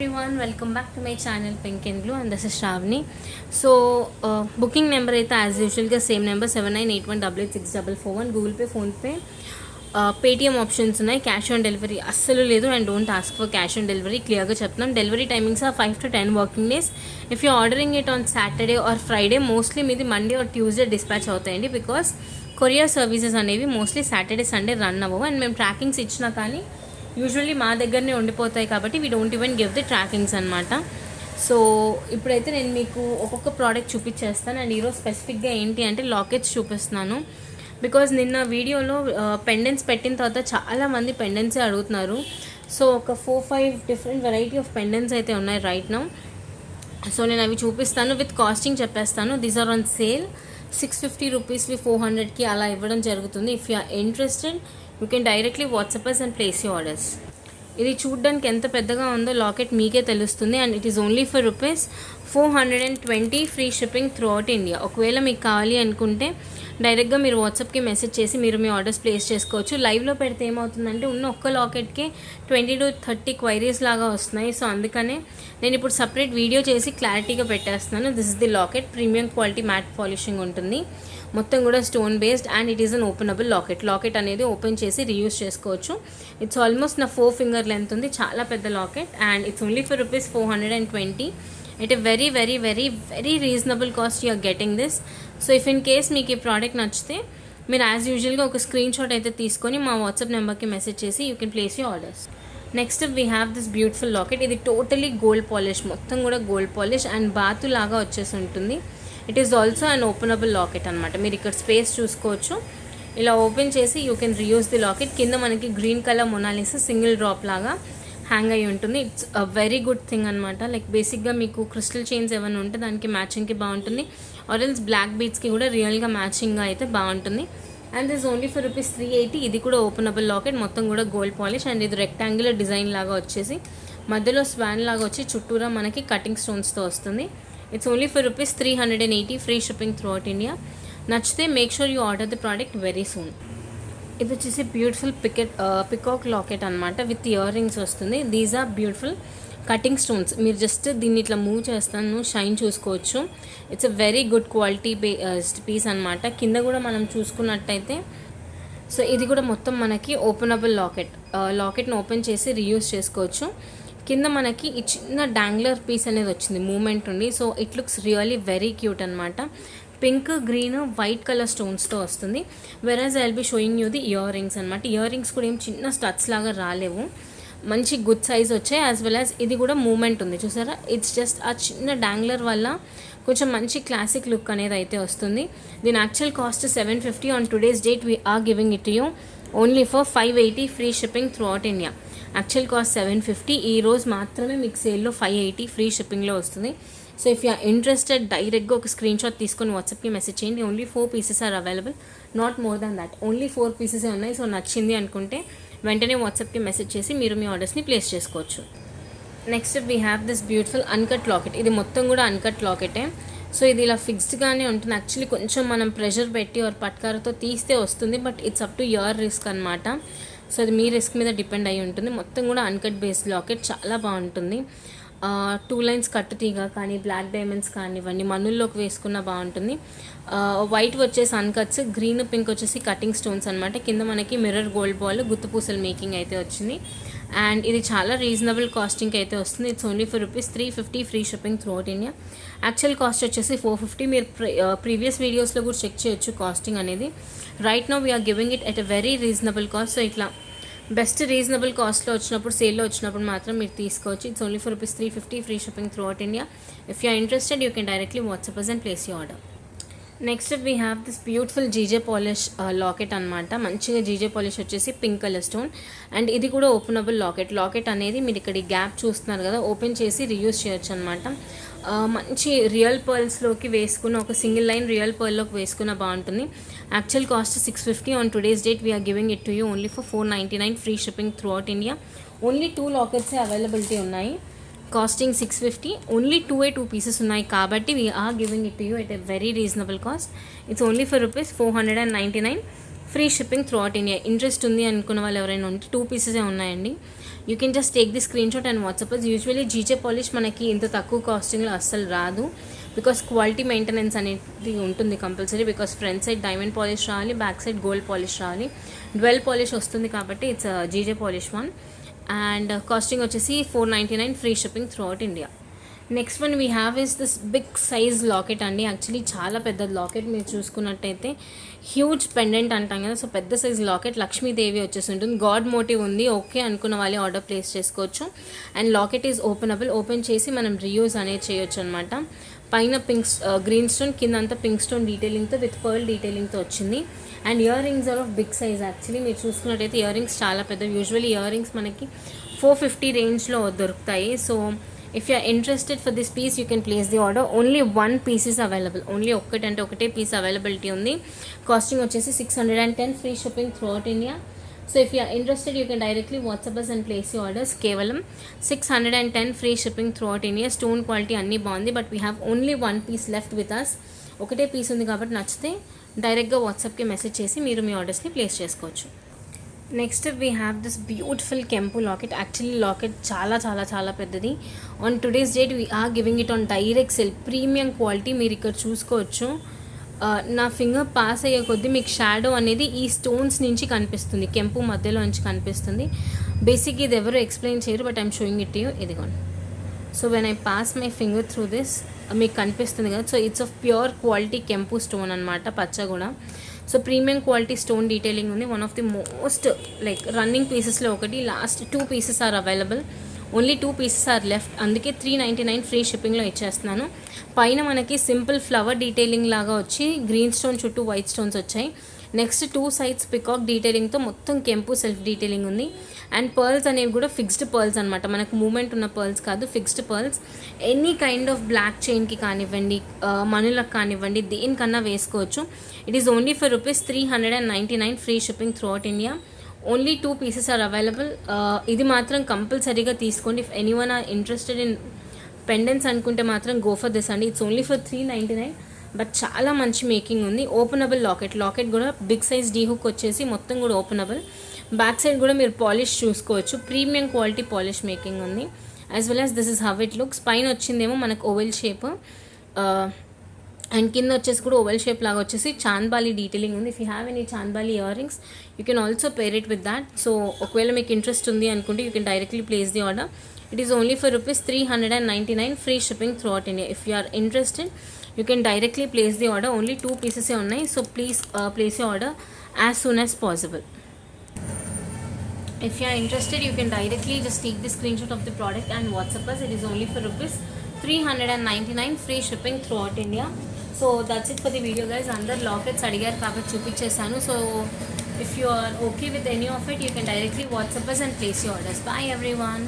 Everyone, welcome back to my channel Pink and Blue, and this is Shravani. So booking number అయితే as usual గా same number 7981886641. Google Pay, PhonePe, Paytm options ఉన్నాయి. Cash on delivery అస్సలు లేదు, and don't ask for cash on delivery. క్లియర్గా చెప్తున్నాం. Delivery timings are 5 to 10 working days. If you ordering it on Saturday or Friday, mostly మీది Monday or Tuesday dispatch అవుతాయండి. Because courier services అనేవి mostly Saturday Sunday run అవ్వవు, and మేము trackings ఇచ్చినా కానీ usually మా దగ్గరనే ఉండిపోతాయి కాబట్టి we don't even give the trackings అనమాట. సో ఇప్పుడైతే నేను మీకు ఒక్కొక్క ప్రోడక్ట్ చూపించేస్తాను, అండ్ ఈరోజు స్పెసిఫిక్గా ఏంటి అంటే లాకెట్స్ చూపిస్తున్నాను. బికాజ్ నిన్న వీడియోలో పెండెంట్స్ పెట్టిన తర్వాత చాలామంది పెండెంట్సే అడుగుతున్నారు. సో ఒక 4-5 డిఫరెంట్ వెరైటీ ఆఫ్ పెండెంట్స్ అయితే ఉన్నాయి రైట్ నౌ. సో నేను అవి చూపిస్తాను, విత్ కాస్టింగ్ చెప్పేస్తాను. These are on sale. 650 రూపీస్వి 400కి అలా ఇవ్వడం జరుగుతుంది. If you are interested you can directly WhatsApp us and place you orders. ఇది చూడడానికి ఎంత పెద్దగా ఉందో లాకెట్ మీకే తెలుస్తుంది, and it is only for ₹420 free shipping throughout India. ఒకవేళ మీకు కావాలి అనుకుంటే డైరెక్ట్గా మీరు వాట్సాప్కి మెసేజ్ చేసి మీరు మీ ఆర్డర్స్ ప్లేస్ చేసుకోవచ్చు. లైవ్లో పెడితే ఏమవుతుందంటే ఉన్న ఒక్క లాకెట్కి 20 to 30 క్వైరీస్ లాగా వస్తున్నాయి. సో అందుకనే నేను ఇప్పుడు సపరేట్ వీడియో చేసి క్లారిటీగా పెట్టేస్తున్నాను. This is the locket. Premium quality matte polishing ఉంటుంది, మొత్తం కూడా stone based, and it is unopenable locket. Locket అనేది ఓపెన్ చేసి రీయూజ్ చేసుకోవచ్చు. ఇట్స్ ఆల్మోస్ట్ నా 4 ఫింగర్ లెంత్ ఉంది, చాలా పెద్ద locket, and it's only for ₹420. At a very very very very reasonable cost you are getting this. So if in case మీకు ఈ product నచ్చితే మీరు యాజ్ యూజువల్గా ఒక స్క్రీన్ షాట్ అయితే తీసుకొని మా వాట్సాప్ నెంబర్కి మెసేజ్ చేసి you can place you orders. Next we have this beautiful locket. ఇది టోటలీ గోల్డ్ పాలిష్, మొత్తం కూడా గోల్డ్ పాలిష్, అండ్ బాతు లాగా వచ్చేసి ఉంటుంది. It is also an openable locket అనమాట. మీరు ఇక్కడ స్పేస్ చూసుకోవచ్చు. ఇలా ఓపెన్ చేసి you can reuse the locket. కింద మనకి green colour Mona Lisa single drop లాగా హ్యాంగ్ అయ్యి ఉంటుంది. It's a very good thing అనమాట. లైక్ బేసిక్గా మీకు క్రిస్టల్ చైన్స్ ఏమైనా ఉంటే దానికి మ్యాచింగ్కి బాగుంటుంది, ఆరెల్స్ బ్లాక్ బీడ్స్కి కూడా రియల్గా మ్యాచింగ్గా అయితే బాగుంటుంది. And this only for ₹380. ఇది కూడా ఓపెనబుల్ లాకెట్, మొత్తం కూడా గోల్డ్ పాలిష్, అండ్ ఇది రెక్టాంగులర్ డిజైన్ లాగా వచ్చేసి మధ్యలో స్వాన్ లాగా వచ్చి చుట్టూరా మనకి కటింగ్ స్టోన్స్తో వస్తుంది. It's only for ₹380 free shipping throughout India. నచ్చితే make sure you order the product very soon. ఇది వచ్చేసి బ్యూటిఫుల్ పికాక్ లాకెట్ అనమాట, విత్ ఇయర్ రింగ్స్ వస్తుంది. These are beautiful cutting stones. మీరు జస్ట్ దీన్ని ఇట్లా మూవ్ చేస్తాను, షైన్ చూసుకోవచ్చు. It's a very good quality piece అనమాట. కింద కూడా మనం చూసుకున్నట్టయితే సో ఇది కూడా మొత్తం మనకి ఓపెనబుల్ లాకెట్. లాకెట్ని ఓపెన్ చేసి రీయూజ్ చేసుకోవచ్చు. కింద మనకి ఈ చిన్న డాంగ్లర్ పీస్ అనేది వచ్చింది, మూమెంట్ ఉంది. So it looks really very cute అనమాట. పింక్, గ్రీన్, వైట్ కలర్ స్టోన్స్తో వస్తుంది. వెరాజ్ I will be showing you the ear rings అనమాట. ఇయర్ రింగ్స్ కూడా ఏం చిన్న స్టడ్స్ లాగా రాలేవు, మంచి గుడ్ సైజ్ వచ్చాయి. యాజ్ వెల్ యాజ్ ఇది కూడా మూమెంట్ ఉంది, చూసారా. ఇట్స్ జస్ట్ ఆ చిన్న డాంగ్లర్ వల్ల కొంచెం మంచి క్లాసిక్ లుక్ అనేది అయితే వస్తుంది. దీని actual cost 750. On today's date we are giving it you only for 580 free shipping throughout India. Actual cost 750, ఈ రోజు మాత్రమే మీకు సేల్లో 580 ఫ్రీ షిప్పింగ్లో వస్తుంది. So if you are interested డైరెక్ట్గా ఒక స్క్రీన్ షాట్ తీసుకొని వాట్సాప్కి మెసేజ్ చేయండి. Only 4 pieces are available, not more than that. ఓన్లీ 4 పీసెసే ఉన్నాయి. సో నచ్చింది అనుకుంటే వెంటనే వాట్సాప్కి మెసేజ్ చేసి మీరు మీ ఆర్డర్స్ని ప్లేస్ చేసుకోవచ్చు. Next we have this beautiful uncut locket. ఇది మొత్తం కూడా అన్కట్ లాకెటే. సో ఇది ఇలా ఫిక్స్డ్గానే ఉంటుంది. యాక్చువల్లీ కొంచెం మనం ప్రెషర్ పెట్టి ఆర్ పట్కారతో తీస్తే వస్తుంది, but it's up to your risk అనమాట. సో అది మీ రిస్క్ మీద డిపెండ్ అయి ఉంటుంది. మొత్తం కూడా అన్కట్ బేస్డ్ లాకెట్, చాలా బాగుంటుంది. 2 లైన్స్ కట్టు తీగ కానీ బ్లాక్ డైమండ్స్ కానివ్వండి, మనుల్లోకి వేసుకున్న బాగుంటుంది. వైట్ వచ్చేసి అన్కట్స్, గ్రీన్, పింక్ వచ్చేసి కటింగ్ స్టోన్స్ అనమాట. కింద మనకి మిర్రర్ గోల్డ్ బాల్ గుత్తుపూసల మేకింగ్ అయితే వచ్చింది, అండ్ ఇది చాలా రీజనబుల్ కాస్టింగ్కి అయితే వస్తుంది. It's only for ₹350 free shipping throughout India. Actual cost వచ్చేసి 450. మీరు ప్రీవియస్ వీడియోస్లో కూడా చెక్ చేయొచ్చు కాస్టింగ్ అనేది. Right now we are giving it at a very reasonable cost. So ఇట్లా బెస్ట్ రీజనబుల్ కాస్ట్లో వచ్చినప్పుడు, సేల్లో వచ్చినప్పుడు మాత్రం మీరు తీసుకోవచ్చు. It's only for ₹350 free shipping throughout India. If you are interested you can directly WhatsApp us and place you order. Next we have this beautiful GJ polish locket అనమాట. మంచిగా GJ polish వచ్చేసి pink colour stone, and ఇది కూడా openable locket. Locket అనేది మీరు ఇక్కడ ఈ gap చూస్తున్నారు కదా, ఓపెన్ చేసి రీయూజ్ చేయొచ్చు అనమాట. మంచి రియల్ పర్ల్స్లోకి వేసుకున్న, ఒక సింగిల్ లైన్ రియల్ పర్ల్లోకి వేసుకున్న బాగుంటుంది. Actual cost 650. On today's date we are giving it to you only for 499 free shipping throughout India. Only 2 లాకెట్సే అవైలబిలిటీ ఉన్నాయి. కాస్టింగ్ 650. ఓన్లీ 2 పీసెస్ ఉన్నాయి కాబట్టి we are giving it to you at a very reasonable cost. It's only for ₹499 free shipping throughout India. Interest ఉంది అనుకున్న వాళ్ళు ఎవరైనా ఉంటే 2 పీసెసే ఉన్నాయండి. You can just take the screen shot and WhatsApp. Usually GJ polish మనకి ఇంత తక్కువ కాస్టింగ్లో అస్సలు రాదు, బికాస్ క్వాలిటీ మెయింటెనెన్స్ అనేది ఉంటుంది compulsory. Because front side diamond polish రావాలి, బ్యాక్ సైడ్ గోల్డ్ పాలిష్ రావాలి, డ్వెల్ పాలిష్ వస్తుంది కాబట్టి it's GJ polish one. And costing వచ్చేసి 499 free shipping throughout India. Next one we have is this big size locket అండి. Actually చాలా పెద్ద locket, మీరు చూసుకున్నట్టయితే హ్యూజ్ పెండెంట్ అంటాం కదా, సో పెద్ద సైజ్ లాకెట్. లక్ష్మీదేవి వచ్చేసి ఉంటుంది, గాడ్ మోటివ్ ఉంది, ఓకే అనుకున్న వాళ్ళే ఆర్డర్ ప్లేస్ చేసుకోవచ్చు. And locket is openable, open చేసి మనం రీయూజ్ అనేది చేయొచ్చు అనమాట. పైన పింక్ గ్రీన్ స్టోన్, కింద అంతా పింక్ స్టోన్ డీటెయిలింగ్తో విత్ పర్ల్ డీటెయిలింగ్తో వచ్చింది. And ear rings are of big size. Actually మీరు చూసుకున్నట్టయితే ఇయర్ రింగ్స్ చాలా పెద్ద. యూజువల్లీ ఇయర్ రింగ్స్ మనకి 450 రేంజ్లో దొరుకుతాయి. So if you are interested for this piece, you can place the order. Only one piece is available. Only ఒకటే piece availability ఉంది. Costing వచ్చేసి 610 free shipping throughout India. So if you are interested you can directly WhatsApp us and place you orders. కేవలం 610 free shipping throughout India. Stone quality అన్నీ బాగుంది, but we have only one piece left with us. ఒకటే piece ఉంది కాబట్టి నచ్చితే డైరెక్ట్గా వాట్సాప్కి message చేసి మీరు మీ ఆర్డర్స్ని ప్లేస్ చేసుకోవచ్చు. Next we have this beautiful కెంపు లాకెట్. యాక్చువల్లీ లాకెట్ చాలా చాలా చాలా పెద్దది. On today's date we are giving it on direct sell, premium quality. మీరు ఇక్కడ చూసుకోవచ్చు, నా ఫింగర్ పాస్ అయ్యే కొద్దీ మీకు షాడో అనేది ఈ స్టోన్స్ నుంచి కనిపిస్తుంది, కెంపు మధ్యలో నుంచి కనిపిస్తుంది. బేసిక్గా ఇది ఎవరు ఎక్స్ప్లెయిన్ చేయరు, but I'm showing it you. ఇదిగోండి. So when I pass my finger through this మీకు కనిపిస్తుంది కదా. So it's of pure quality కెంపు స్టోన్ అనమాట, పచ్చ కూడా. So premium quality stone detailing ఉంది. One of the most like running పీసెస్లో ఒకటి. Last 2 pieces are available, only 2 pieces are left. అందుకే 399 ఫ్రీ షిప్పింగ్లో ఇచ్చేస్తున్నాను. పైన మనకి సింపుల్ ఫ్లవర్ డీటెయిలింగ్ లాగా వచ్చి గ్రీన్ స్టోన్ చుట్టూ వైట్ స్టోన్స్ వచ్చాయి. నెక్స్ట్ 2 సైడ్స్ పికాక్ డీటెయిలింగ్తో మొత్తం కెంపు సెల్ఫ్ డీటెయిలింగ్ ఉంది. అండ్ పర్ల్స్ అనేవి కూడా ఫిక్స్డ్ పర్ల్స్ అనమాట, మనకు మూమెంట్ ఉన్న పర్ల్స్ కాదు, fixed pearls. Any kind of black చైన్కి కానివ్వండి, మనులకు కానివ్వండి, దేనికన్నా వేసుకోవచ్చు. It is only for ₹399 free shipping throughout India. Only 2 pieces are available. ఇది మాత్రం కంపల్సరీగా తీసుకోండి. If anyone are interested in pendants అనుకుంటే మాత్రం గో ఫర్ దిస్ అండి. ఇట్స్ ఓన్లీ ఫర్ 399, బట్ చాలా మంచి మేకింగ్ ఉంది. Openable locket. లాకెట్ కూడా బిగ్ సైజ్ డీ హుక్ వచ్చేసి మొత్తం కూడా ఓపెనబుల్. బ్యాక్ సైడ్ కూడా మీరు పాలిష్ చూసుకోవచ్చు, ప్రీమియం క్వాలిటీ పాలిష్ మేకింగ్ ఉంది. As well as this is how it looks. పైన వచ్చిందేమో మనకు ఓవెల్ షేప్, అండ్ కింద వచ్చేసి కూడా ఓవెల్ షేప్ లాగా వచ్చేసి చాంద్బాలి డీటెయిలింగ్ ఉంది. If you have any chandbali ear rings you can also pair it with that. So ఒకవేళ మీకు ఇంట్రెస్ట్ ఉంది అనుకుంటే you can directly place the order. It is only for ₹399 free shipping throughout India. If you are interested you can directly place the order. Only 2 pieces ఉన్నాయి, so please place your order as soon as possible. If you are interested you can directly just take the screenshot of the product and WhatsApp us. It is only for ₹399 free shipping throughout India. So that's it for the video guys. Under lockets అడిగారు కాబట్టి చూపించేసాను. So if you are okay with any of it you can directly WhatsApp us and place your orders. Bye everyone.